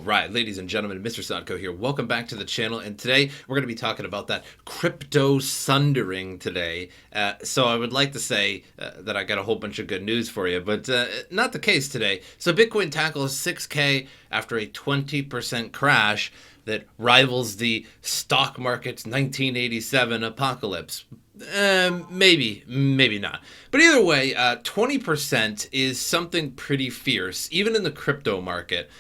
All right, ladies and gentlemen, MrSotko here. Welcome back to the channel, and today we're going to be talking about that crypto sundering today. So I would like to say that I got a whole bunch of good news for you, but not the case today. So Bitcoin tackles 6K after a 20% crash that rivals the stock market's 1987 apocalypse. Maybe not. But either way, 20% is something pretty fierce, even in the crypto market.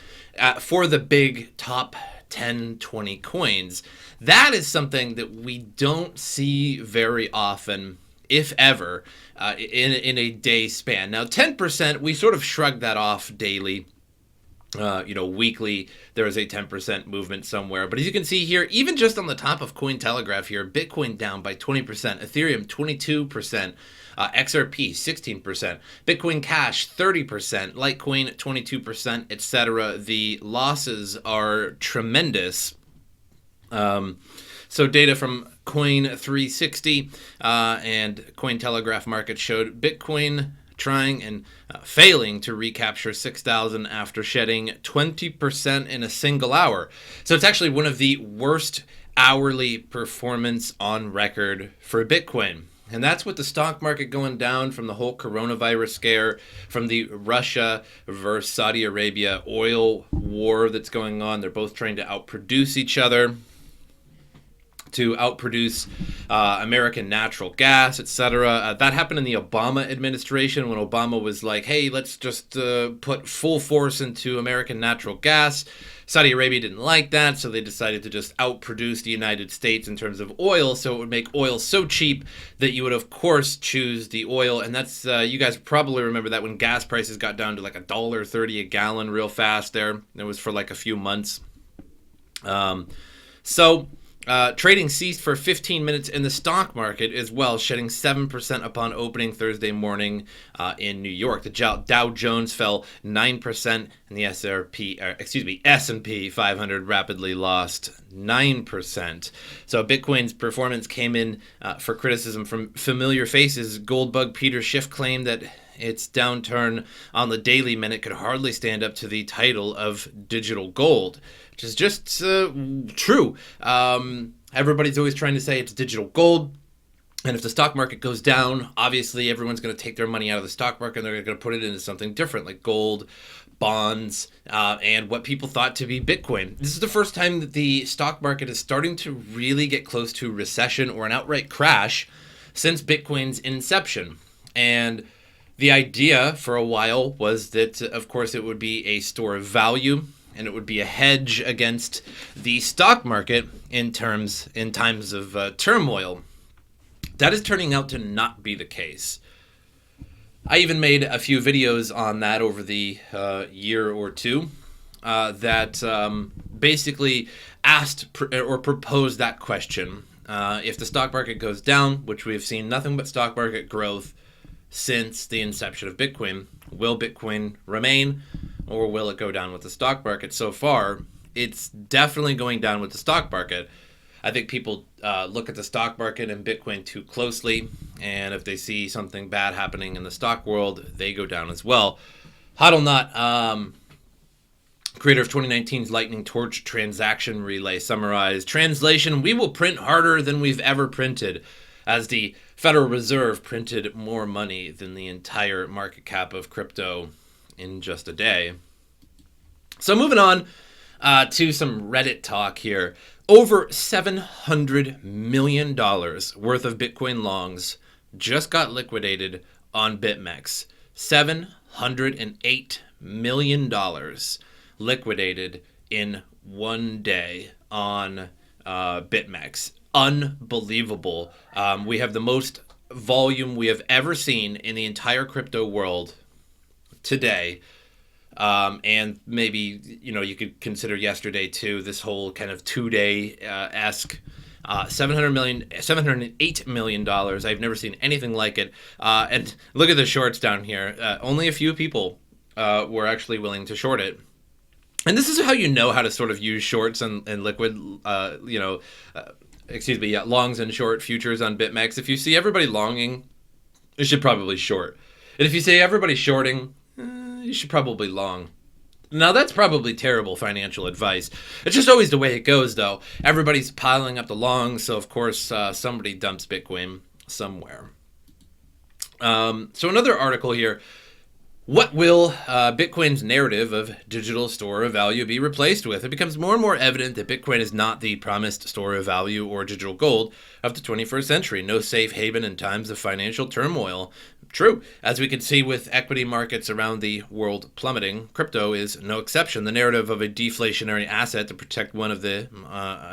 For the big top 10, 20 coins, that is something that we don't see very often, if ever, in a day span. Now, 10%, we sort of shrug that off daily. Weekly, there is a 10% movement somewhere. But as you can see here, even just on the top of Cointelegraph here, Bitcoin down by 20%, Ethereum 22%, XRP 16%, Bitcoin Cash 30%, Litecoin 22%, etc. The losses are tremendous. So data from Coin360 and Cointelegraph Market showed Bitcoin trying and failing to recapture 6,000 after shedding 20% in a single hour. So it's actually one of the worst hourly performance on record for Bitcoin. And that's with the stock market going down from the whole coronavirus scare, from the Russia versus Saudi Arabia oil war that's going on. They're both trying to outproduce each other, to outproduce American natural gas, etc. That happened in the Obama administration when Obama was like, hey, let's just put full force into American natural gas. Saudi Arabia didn't like that, so they decided to just outproduce the United States in terms of oil, so it would make oil so cheap that you would, of course, choose the oil. And that's, you guys probably remember that when gas prices got down to like $1.30 a gallon real fast there. It was for like a few months. Trading ceased for 15 minutes in the stock market as well, shedding 7% upon opening Thursday morning in New York. The Dow Jones fell 9%, and the S&P 500 rapidly lost 9%. So Bitcoin's performance came in for criticism from familiar faces. Goldbug Peter Schiff claimed that its downturn on the daily minute could hardly stand up to the title of digital gold, which is just true. Everybody's always trying to say it's digital gold. And if the stock market goes down, obviously everyone's going to take their money out of the stock market and they're going to put it into something different, like gold, bonds, and what people thought to be Bitcoin. This is the first time that the stock market is starting to really get close to recession or an outright crash since Bitcoin's inception. And the idea for a while was that, of course, it would be a store of value and it would be a hedge against the stock market in times of turmoil. That is turning out to not be the case. I even made a few videos on that over the year or two that basically asked or proposed that question. If the stock market goes down, which we have seen nothing but stock market growth since the inception of Bitcoin, will Bitcoin remain or will it go down with the stock market? So far, it's definitely going down with the stock market. I think people look at the stock market and Bitcoin too closely, and if they see something bad happening in the stock world, they go down as well. Hodl creator of 2019's Lightning Torch transaction relay, summarized, translation, we will print harder than we've ever printed, as the Federal Reserve printed more money than the entire market cap of crypto in just a day. So moving on to some Reddit talk here. Over $700 million worth of Bitcoin longs just got liquidated on BitMEX. $708 million liquidated in one day on BitMEX. Unbelievable. We have the most volume we have ever seen in the entire crypto world today. And maybe, you could consider yesterday too, this whole kind of 2-day esque $708 million. I've never seen anything like it. And look at the shorts down here. Only a few people were actually willing to short it. And this is how you know how to sort of use shorts and liquid, longs and short futures on BitMEX. If you see everybody longing, you should probably short. And if you see everybody shorting, you should probably long. Now, that's probably terrible financial advice. It's just always the way it goes, though. Everybody's piling up the longs, so of course somebody dumps Bitcoin somewhere. So another article here. What will Bitcoin's narrative of digital store of value be replaced with? It becomes more and more evident that Bitcoin is not the promised store of value or digital gold of the 21st century. No safe haven in times of financial turmoil. True. As we can see with equity markets around the world plummeting, crypto is no exception. The narrative of a deflationary asset to protect one of the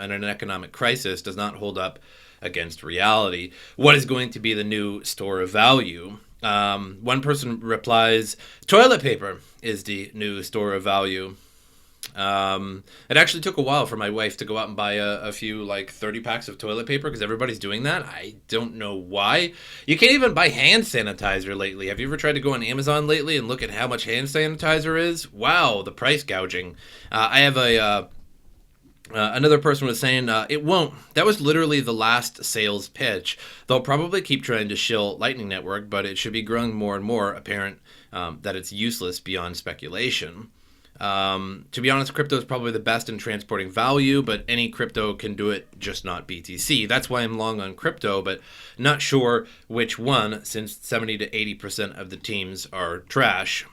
in an economic crisis does not hold up against reality. What is going to be the new store of value? One person replies, toilet paper is the new store of value. It actually took a while for my wife to go out and buy a few like 30 packs of toilet paper because everybody's doing that. I don't know why. You can't even buy hand sanitizer lately. Have you ever tried to go on Amazon lately and look at how much hand sanitizer is? Wow, the price gouging. I have another person was saying, it won't. That was literally the last sales pitch. They'll probably keep trying to shill Lightning Network, but it should be growing more and more apparent that it's useless beyond speculation. To be honest, crypto is probably the best in transporting value, but any crypto can do it, just not BTC. That's why I'm long on crypto, but not sure which one, since 70 to 80% of the teams are trash.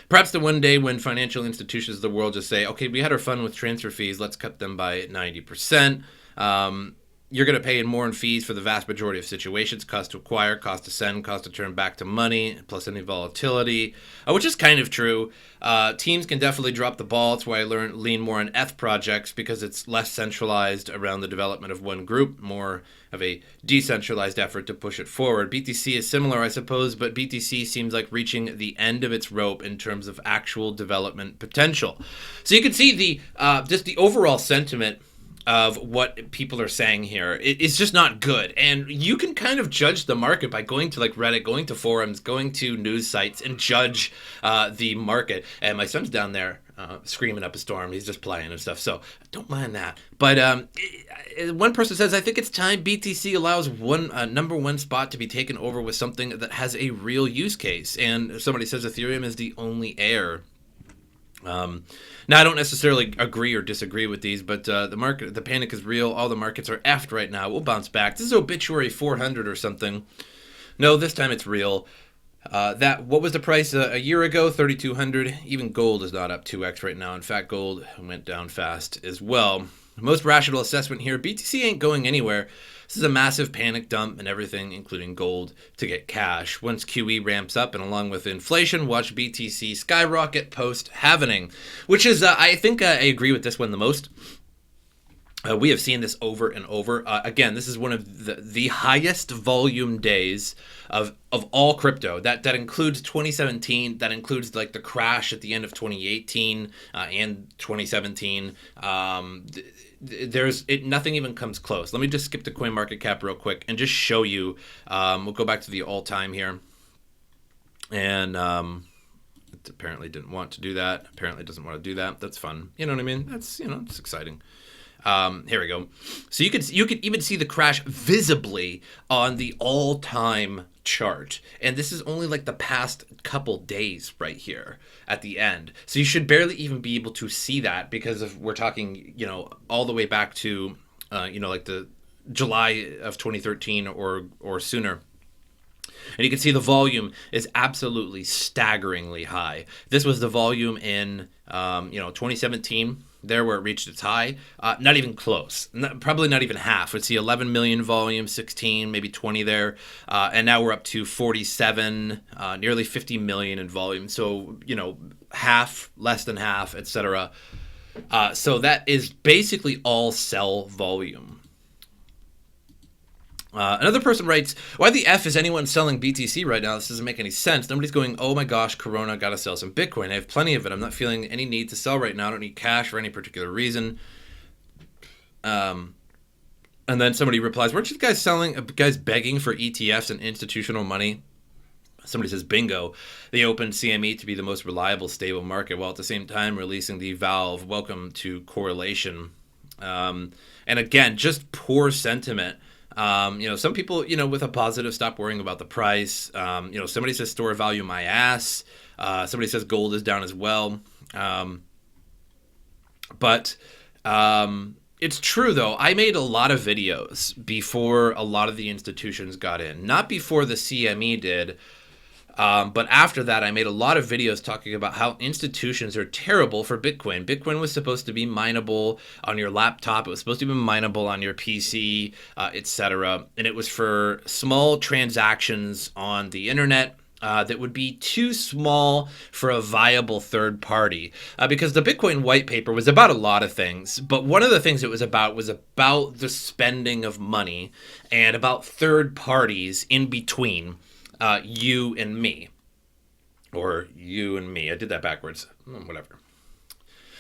Perhaps the one day when financial institutions of the world just say, okay, we had our fun with transfer fees, let's cut them by 90%. You're going to pay more in fees for the vast majority of situations, cost to acquire, cost to send, cost to turn back to money, plus any volatility, which is kind of true. Teams can definitely drop the ball. That's why I lean more on ETH projects, because it's less centralized around the development of one group, more of a decentralized effort to push it forward. BTC is similar, I suppose, but BTC seems like reaching the end of its rope in terms of actual development potential. So you can see the just the overall sentiment of what people are saying here. It's just not good. And you can kind of judge the market by going to like Reddit, going to forums, going to news sites, and judge the market. And my son's down there screaming up a storm. He's just playing and stuff. So don't mind that. But one person says, I think it's time BTC allows number one spot to be taken over with something that has a real use case. And somebody says Ethereum is the only heir. Now, I don't necessarily agree or disagree with these, but the panic is real. All the markets are effed right now. We'll bounce back. This is obituary 400 or something. No, this time it's real. What was the price a year ago? 3,200. Even gold is not up 2x right now. In fact, gold went down fast as well. Most rational assessment here, BTC ain't going anywhere. This is a massive panic dump and everything, including gold, to get cash. Once QE ramps up and along with inflation, watch BTC skyrocket post-halvening, which is, I think I agree with this one the most. We have seen this over and over. Again, this is one of the highest volume days of all crypto. That includes 2017. That includes like the crash at the end of 2018 and 2017. Nothing even comes close. Let me just skip to CoinMarketCap real quick and just show you. We'll go back to the all-time here. And it apparently didn't want to do that. Apparently doesn't want to do that. That's fun. You know what I mean? That's, it's exciting. Here we go. So you can even see the crash visibly on the all-time chart. And this is only like the past couple days right here at the end. So you should barely even be able to see that because we're talking, all the way back to, like the July of 2013 or sooner. And you can see the volume is absolutely staggeringly high. This was the volume in, 2017. There where it reached its high, not even close, probably not even half. We'd see 11 million volume, 16, maybe 20 there, and now we're up to 47, nearly 50 million in volume. So, half, less than half, etc. So that is basically all sell volume. Another person writes, why the F is anyone selling BTC right now? This doesn't make any sense. Nobody's going, oh my gosh, Corona, gotta sell some Bitcoin. I have plenty of it. I'm not feeling any need to sell right now. I don't need cash for any particular reason. And then somebody replies, weren't you guys begging for ETFs and institutional money? Somebody says, bingo. They opened CME to be the most reliable, stable market while at the same time releasing the valve. Welcome to correlation. And again, just poor sentiment Some people, with a positive, stop worrying about the price. Somebody says store value my ass. Somebody says gold is down as well. But it's true, though. I made a lot of videos before a lot of the institutions got in. Not before the CME did, but after that, I made a lot of videos talking about how institutions are terrible for Bitcoin. Bitcoin was supposed to be mineable on your laptop. It was supposed to be mineable on your PC, etc. And it was for small transactions on the internet. That would be too small for a viable third party, because the Bitcoin white paper was about a lot of things, but one of the things it was about the spending of money and about third parties in between you and me, or you and me. I did that backwards. Whatever.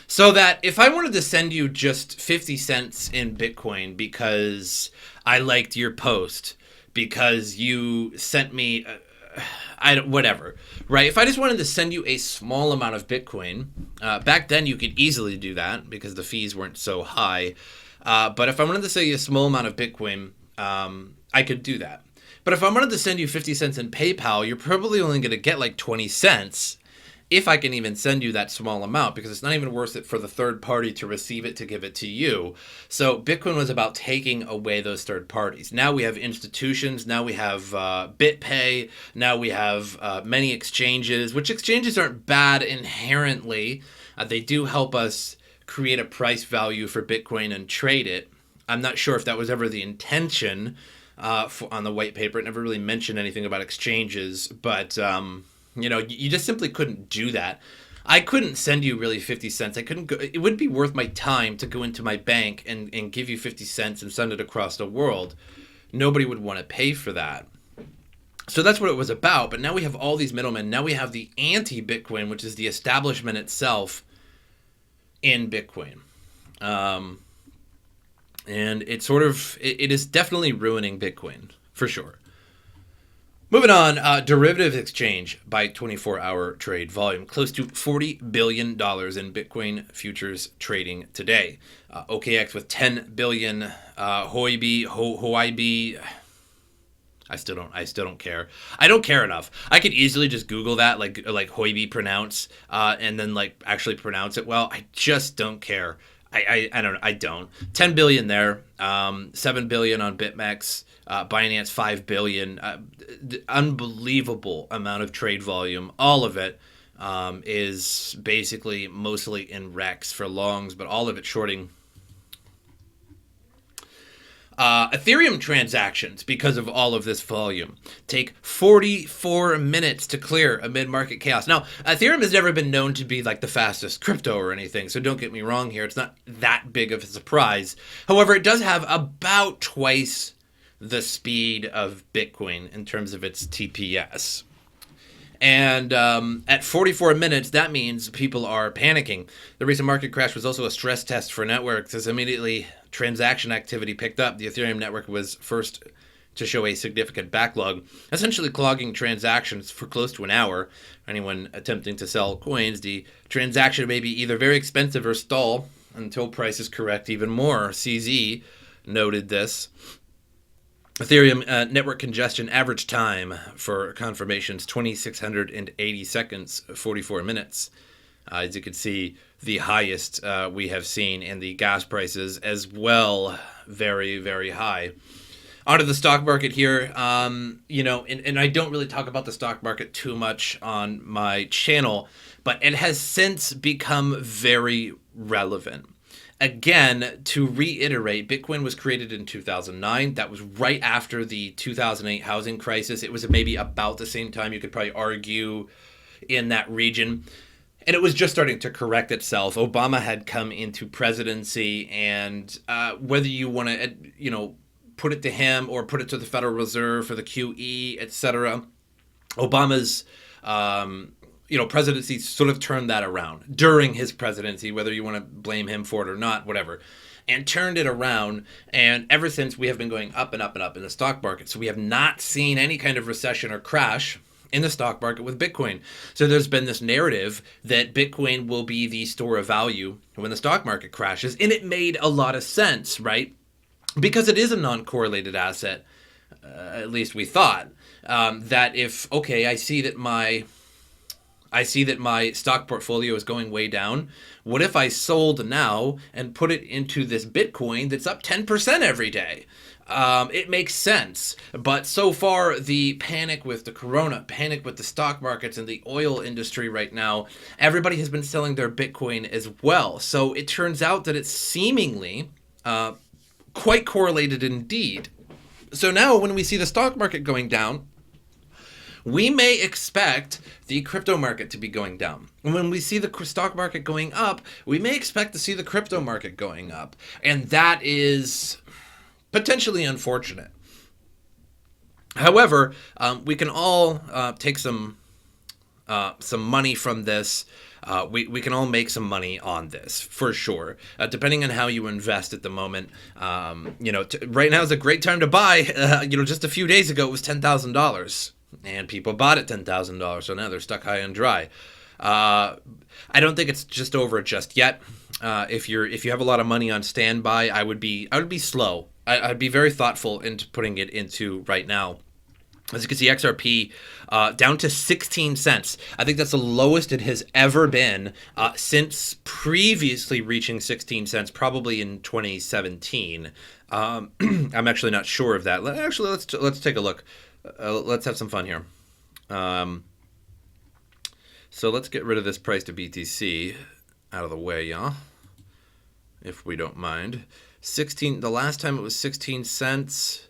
So that if I wanted to send you just 50 cents in Bitcoin because I liked your post, because you sent me whatever, right? If I just wanted to send you a small amount of Bitcoin, back then you could easily do that because the fees weren't so high. But if I wanted to send you a small amount of Bitcoin, I could do that. But if I wanted to send you 50 cents in PayPal, you're probably only going to get like 20 cents if I can even send you that small amount, because it's not even worth it for the third party to receive it to give it to you. So Bitcoin was about taking away those third parties. Now we have institutions. Now we have BitPay. Now we have many exchanges, which exchanges aren't bad inherently. They do help us create a price value for Bitcoin and trade it. I'm not sure if that was ever the intention on the white paper. It never really mentioned anything about exchanges, but you just simply couldn't do that. I couldn't send you really 50 cents. I couldn't go. It wouldn't be worth my time to go into my bank and give you 50 cents and send it across the world. Nobody would want to pay for that. So that's what it was about. But now we have all these middlemen. Now we have the anti-Bitcoin, which is the establishment itself in Bitcoin. And it is definitely ruining Bitcoin, for sure. Moving on, derivatives exchange by 24-hour trade volume. Close to $40 billion in Bitcoin futures trading today. OKX with $10 billion. Huobi. I still don't care. I don't care enough. I could easily just Google that, like Huobi pronounce, and then like actually pronounce it well. I just don't care. I don't. 10 billion there. 7 billion on BitMEX. Binance 5 billion. Unbelievable amount of trade volume. All of it is basically mostly in Rex for longs, but all of it shorting. Ethereum transactions, because of all of this volume, take 44 minutes to clear amid market chaos. Now, Ethereum has never been known to be like the fastest crypto or anything, so don't get me wrong here. It's not that big of a surprise. However, it does have about twice the speed of Bitcoin in terms of its TPS. And at 44 minutes, that means people are panicking. The recent market crash was also a stress test for networks, as immediately transaction activity picked up. The Ethereum network was first to show a significant backlog, essentially clogging transactions for close to an hour. Anyone attempting to sell coins, the transaction may be either very expensive or stall until prices correct even more. CZ noted this. Ethereum network congestion average time for confirmations 2,680 seconds, 44 minutes. As you can see, the highest we have seen, and the gas prices as well, very, very high. Onto the stock market here, and I don't really talk about the stock market too much on my channel, but it has since become very relevant. Again, to reiterate, Bitcoin was created in 2009. That was right after the 2008 housing crisis. It was maybe about the same time, you could probably argue, in that region. And it was just starting to correct itself. Obama had come into presidency, and whether you want to, put it to him or put it to the Federal Reserve for the QE, etc., Obama's presidency sort of turned that around during his presidency, whether you want to blame him for it or not, whatever, and turned it around. And ever since, we have been going up and up and up in the stock market. So we have not seen any kind of recession or crash in the stock market with Bitcoin. So there's been this narrative that Bitcoin will be the store of value when the stock market crashes. And it made a lot of sense, right? because it is a non-correlated asset. At least we thought that if okay, I see that my stock portfolio is going way down. What if I sold now and put it into this Bitcoin that's up 10% every day? It makes sense. But so far, the panic with the corona, panic with the stock markets and the oil industry right now, everybody has been selling their Bitcoin as well. So it turns out that it's seemingly quite correlated indeed. So now when we see the stock market going down, we may expect the crypto market to be going down. And when we see the stock market going up, we may expect to see the crypto market going up. And that is potentially unfortunate. However, we can all take some money from this. We can all make some money on this for sure, depending on how you invest at the moment. Right now is a great time to buy. Just a few days ago it was $10,000, and people bought at $10,000. So now they're stuck high and dry. I don't think it's just over just yet. If you have a lot of money on standby, I would be slow. I'd be very thoughtful into putting it into right now. As you can see, XRP down to 16 cents. I think that's the lowest it has ever been since previously reaching 16 cents, probably in 2017. I'm actually not sure of that. Let's take a look. Let's have some fun here. So let's get rid of this price to BTC out of the way, y'all, if we don't mind. The last time it was 16 cents.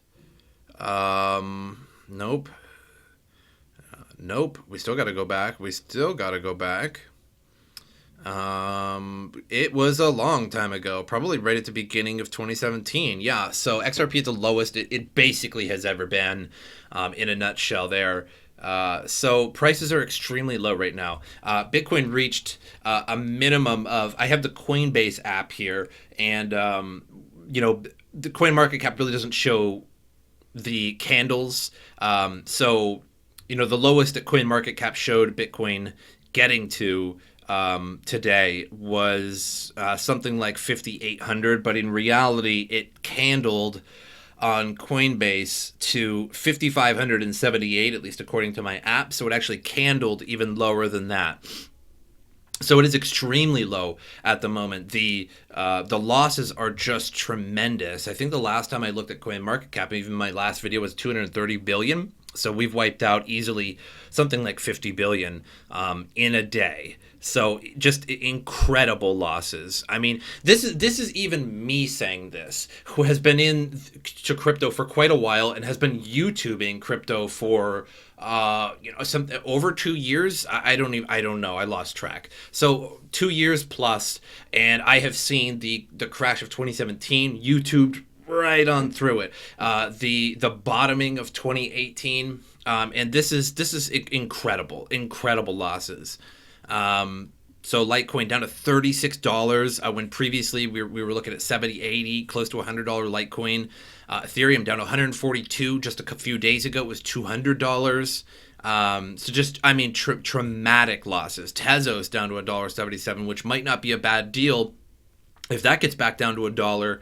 Nope. Nope. We still got to go back. It was a long time ago, probably right at the beginning of 2017. Yeah, so XRP is the lowest it basically has ever been, in a nutshell there. So prices are extremely low right now. Bitcoin reached a minimum of, I have the Coinbase app here, and the coin market cap really doesn't show the candles. So the lowest that coin market cap showed Bitcoin getting to today was something like 5,800, but in reality it candled on Coinbase to 5,578, at least according to my app. So it actually candled even lower than that. So it is extremely low at the moment. The losses are just tremendous. I think the last time I looked at CoinMarketCap, even my last video, was 230 billion. So we've wiped out easily something like 50 billion in a day. So just incredible losses. I mean, this is even me saying this, who has been into crypto for quite a while and has been YouTubing crypto for some over 2 years. I don't know. I lost track. So 2 years plus, and I have seen the crash of 2017. YouTubed right on through it. The bottoming of 2018, and this is incredible losses. So Litecoin down to $36 when previously we were looking at 70, 80, close to $100 Litecoin. Ethereum down to 142 just a few days ago. It was $200. So just, I mean, traumatic losses. Tezos down to $1.77, which might not be a bad deal if that gets back down to $1,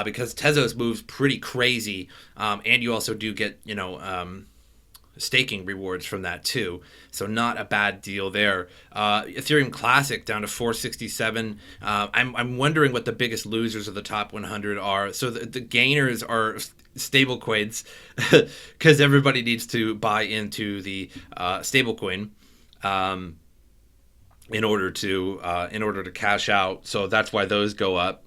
because Tezos moves pretty crazy, and you also do get staking rewards from that too, so not a bad deal there. Ethereum Classic down to 467. I'm wondering what the biggest losers of the top 100 are. So the gainers are stablecoins, because everybody needs to buy into the stablecoin in order to cash out. So that's why those go up.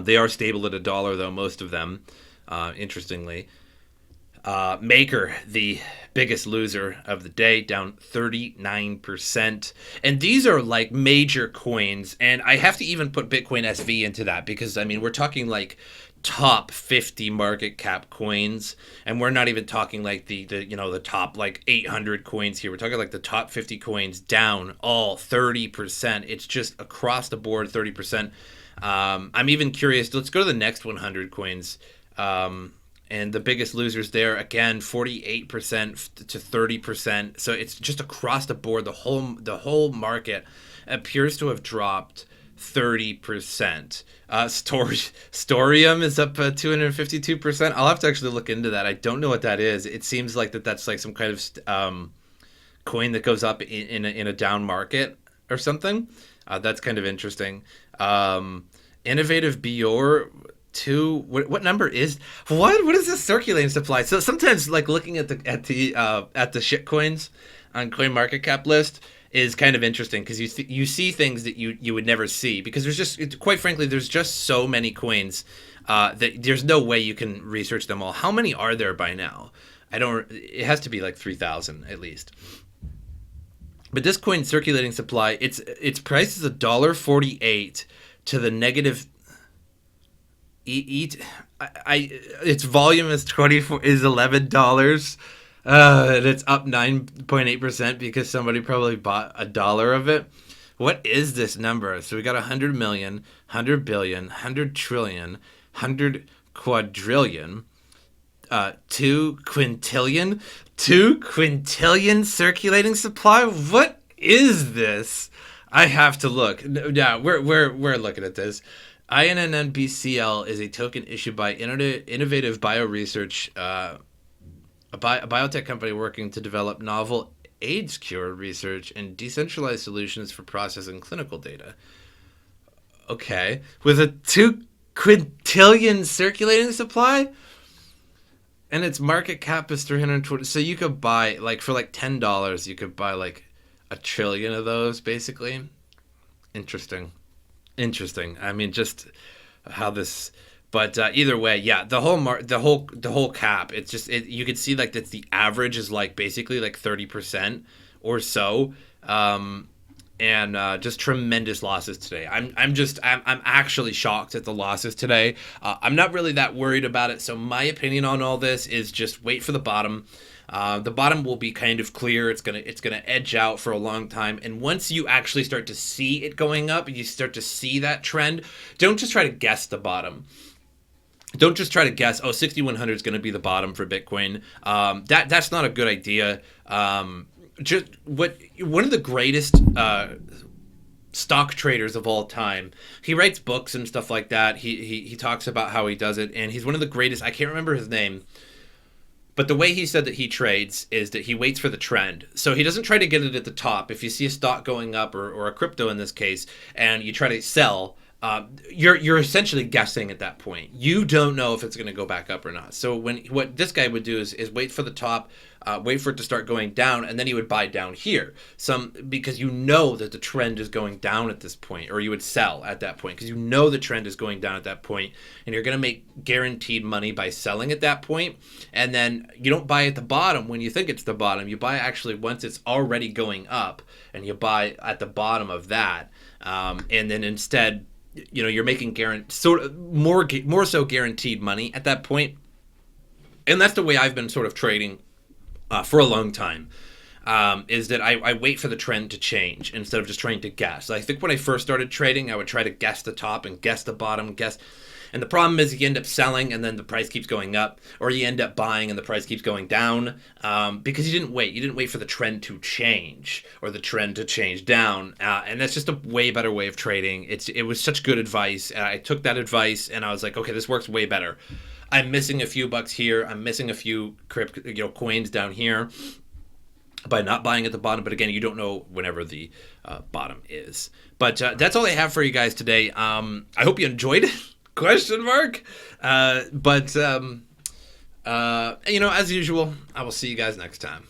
They are stable at $1 though, most of them, interestingly. Maker, the biggest loser of the day, down 39%. And these are like major coins. And I have to even put Bitcoin SV into that, because I mean, we're talking like top 50 market cap coins, and we're not even talking like the top like 800 coins here. We're talking like the top 50 coins down all 30%. It's just across the board 30%. I'm even curious. Let's go to the next 100 coins. And the biggest losers there, again, 48% to 30%. So it's just across the board. The whole market appears to have dropped 30%. Storium is up 252%. I'll have to actually look into that. I don't know what that is. It seems like that's like some kind of coin that goes up in a down market or something. That's kind of interesting. Innovative Bior 2. What number is what is this circulating supply? So sometimes like looking at the shit coins on CoinMarketCap list is kind of interesting because you see things that you would never see because quite frankly there's just so many coins that there's no way you can research them all. How many are there by now? It has to be like 3,000 at least. But this coin circulating supply, its price is $1.48 to the negative. Its volume is $11. And it's up 9.8% because somebody probably bought $1 of it. What is this number? So we got 100 million, 100 billion, 100 trillion, 100 quadrillion, 2 quintillion, 2 quintillion circulating supply. What is this? I have to look. Yeah, we're looking at this. INNBCL is a token issued by Innovative Bioresearch, a biotech company working to develop novel AIDS cure research and decentralized solutions for processing clinical data. Okay, with a 2 quintillion circulating supply, and its market cap is 320. So you could buy for $10, you could buy like 1 trillion of those, basically. Interesting. I mean, just how this. But either way, yeah, the whole cap. It's just you could see like that the average is like basically like 30% or so, and just tremendous losses today. I'm actually shocked at the losses today. I'm not really that worried about it. So my opinion on all this is just wait for the bottom. The bottom will be kind of clear. It's gonna edge out for a long time, and once you actually start to see it going up, and you start to see that trend, don't just try to guess the bottom. Don't just try to guess, 6,100 is going to be the bottom for Bitcoin. That's not a good idea. One of the greatest stock traders of all time. He writes books and stuff like that. He talks about how he does it, and he's one of the greatest. I can't remember his name, but the way he said that he trades is that he waits for the trend. So he doesn't try to get it at the top. If you see a stock going up or a crypto in this case, and you try to sell, you're essentially guessing at that point. You don't know if it's going to go back up or not. So what this guy would do is wait for the top, wait for it to start going down, and then he would buy down here. Because you know that the trend is going down at this point, or you would sell at that point because you know the trend is going down at that point, and you're going to make guaranteed money by selling at that point. And then you don't buy at the bottom when you think it's the bottom. You buy actually once it's already going up, and you buy at the bottom of that, and then instead, you're making more so guaranteed money at that point. And that's the way I've been sort of trading for a long time, is that I wait for the trend to change instead of just trying to guess. I think when I first started trading, I would try to guess the top and guess the bottom, and the problem is you end up selling and then the price keeps going up, or you end up buying and the price keeps going down, because you didn't wait for the trend to change or the trend to change down, and that's just a way better way of trading. It was such good advice, and I took that advice and I was like, okay, this works way better. I'm missing a few bucks here, I'm missing a few coins down here by not buying at the bottom, but again, you don't know whenever the bottom is. But that's all I have for you guys today. I hope you enjoyed it. Question mark. But as usual, I will see you guys next time.